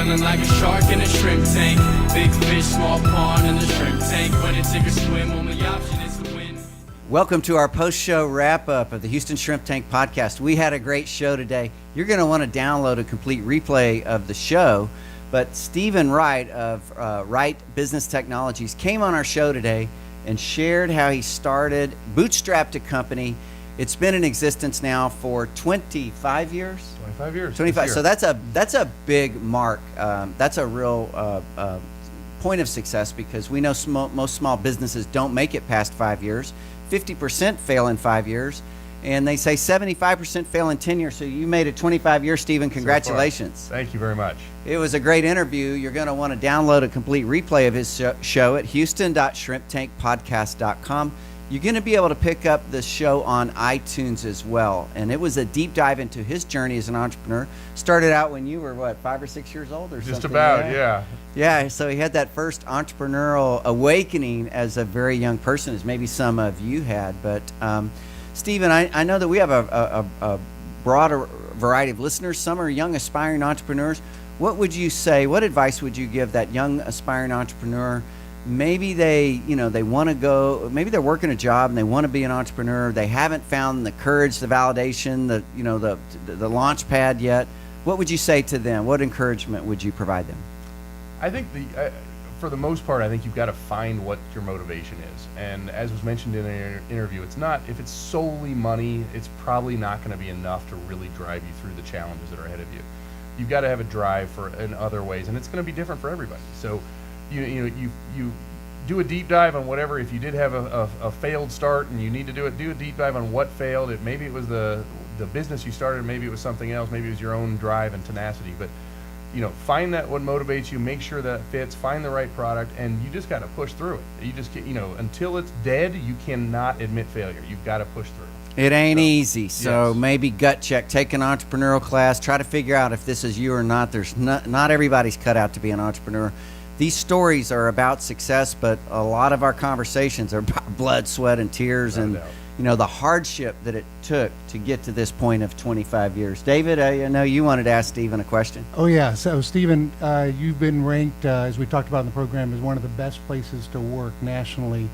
feeling like a shark in a shrimp tank. Big fish, small pond in the shrimp tank. When it take a swim, only option is to win. Welcome to our post-show wrap-up of the Houston Shrimp Tank podcast. We had a great show today. You're going to want to download a complete replay of the show. But Stephen Wright of Wright Business Technologies came on our show today and shared how he started, bootstrapped a company. It's been in existence now for 25 years? 25 years. 25. So that's a big mark. That's a real point of success, because we know most small businesses don't make it past 5 years. 50% fail in 5 years, and they say 75% fail in 10 years. So you made it 25 years, Stephen. Congratulations. So thank you very much. It was a great interview. You're going to want to download a complete replay of his show at houston.shrimptankpodcast.com. You're going to be able to pick up the show on iTunes as well. And it was a deep dive into his journey as an entrepreneur. Started out when you were, what, 5 or 6 years old or something? Just about, yeah. Yeah, so he had that first entrepreneurial awakening as a very young person, as maybe some of you had. But Stephen, I know that we have a broader variety of listeners. Some are young aspiring entrepreneurs. What would you say, what advice would you give that young aspiring entrepreneur? Maybe they want to go, maybe they're working a job and they want to be an entrepreneur. They haven't found the courage, the validation, the launch pad yet. What would you say to them? What encouragement would you provide them? I think for the most part, I think you've got to find what your motivation is. And as was mentioned in an interview, if it's solely money, it's probably not going to be enough to really drive you through the challenges that are ahead of you. You've got to have a drive in other ways, and it's going to be different for everybody. So you do a deep dive on whatever. If you did have a failed start and you need to do a deep dive on what failed. Maybe it was the business you started, maybe it was something else, maybe it was your own drive and tenacity. But find that what motivates you, make sure that it fits, find the right product, and you just got to push through it. You just until it's dead, you cannot admit failure. You've got to push through. It ain't easy, so yes. Maybe gut check, take an entrepreneurial class, try to figure out if this is you or not. There's not everybody's cut out to be an entrepreneur. These stories are about success, but a lot of our conversations are about blood, sweat, and tears, and the hardship that it took to get to this point of 25 years. David, I know you wanted to ask Stephen a question. Oh yeah, so Stephen, you've been ranked, as we talked about in the program, as one of the best places to work nationally.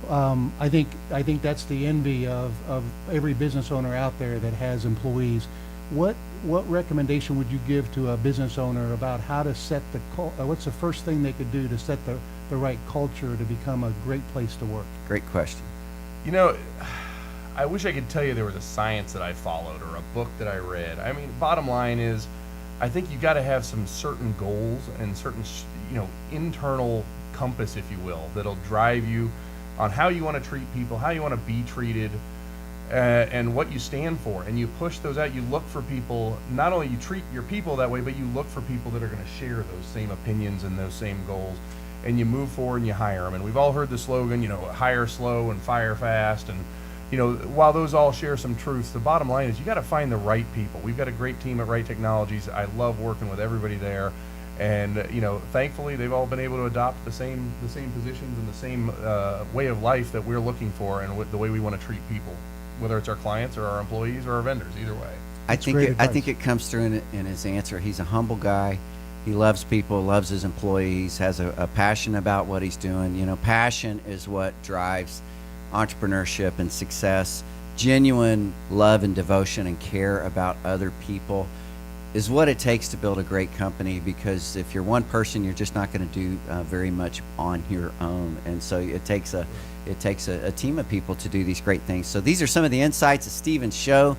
I think that's the envy of every business owner out there that has employees. What recommendation would you give to a business owner about how to set what's the first thing they could do to set the right culture to become a great place to work? Great question. I wish I could tell you there was a science that I followed or a book that I read. I mean, bottom line is, I think you got to have some certain goals and certain internal compass, if you will, that'll drive you on how you want to treat people, how you want to be treated, and what you stand for. And you push those out. You look for people, not only you treat your people that way, but you look for people that are going to share those same opinions and those same goals. And you move forward and you hire them. And we've all heard the slogan, hire slow and fire fast. And, while those all share some truths, the bottom line is you got to find the right people. We've got a great team at Wright Technologies. I love working with everybody there. And, thankfully, they've all been able to adopt the same positions and the same way of life that we're looking for, and the way we want to treat people, whether it's our clients or our employees or our vendors, either way. I think it comes through in his answer. He's a humble guy. He loves people, loves his employees, has a passion about what he's doing. Passion is what drives entrepreneurship and success. Genuine love and devotion and care about other people is what it takes to build a great company, because if you're one person, you're just not going to do very much on your own. And so it takes a team of people to do these great things. So these are some of the insights of Stephen's show.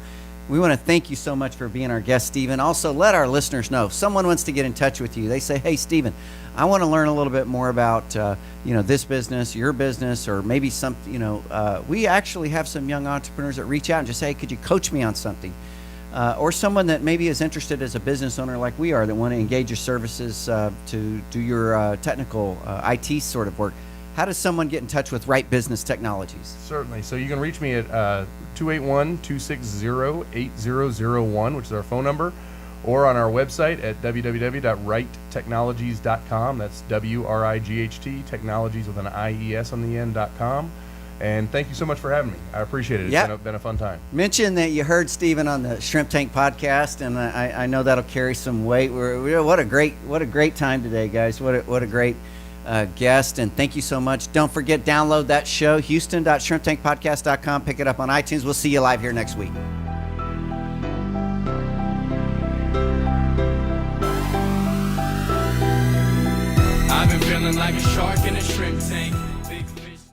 We want to thank you so much for being our guest, Stephen. Also, let our listeners know if someone wants to get in touch with you. They say, hey, Stephen, I want to learn a little bit more about this business, your business, or maybe some, we actually have some young entrepreneurs that reach out and just say, hey, could you coach me on something? Or someone that maybe is interested as a business owner like we are, that want to engage your services to do your technical IT sort of work. How does someone get in touch with Wright Business Technologies? Certainly. So you can reach me at 281-260-8001, which is our phone number, or on our website at www.wrighttechnologies.com. That's WRIGHT, technologies with an IES on the end.com. And thank you so much for having me. I appreciate it. It's Yeah. been a fun time. Mention that you heard Stephen on the Shrimp Tank podcast, and I know that'll carry some weight. What a great time today, guys. What a great guest, and thank you so much. Don't forget, download that show, houston.shrimptankpodcast.com. Pick it up on iTunes. We'll see you live here next week. I've been feeling like a shark in a shrimp tank.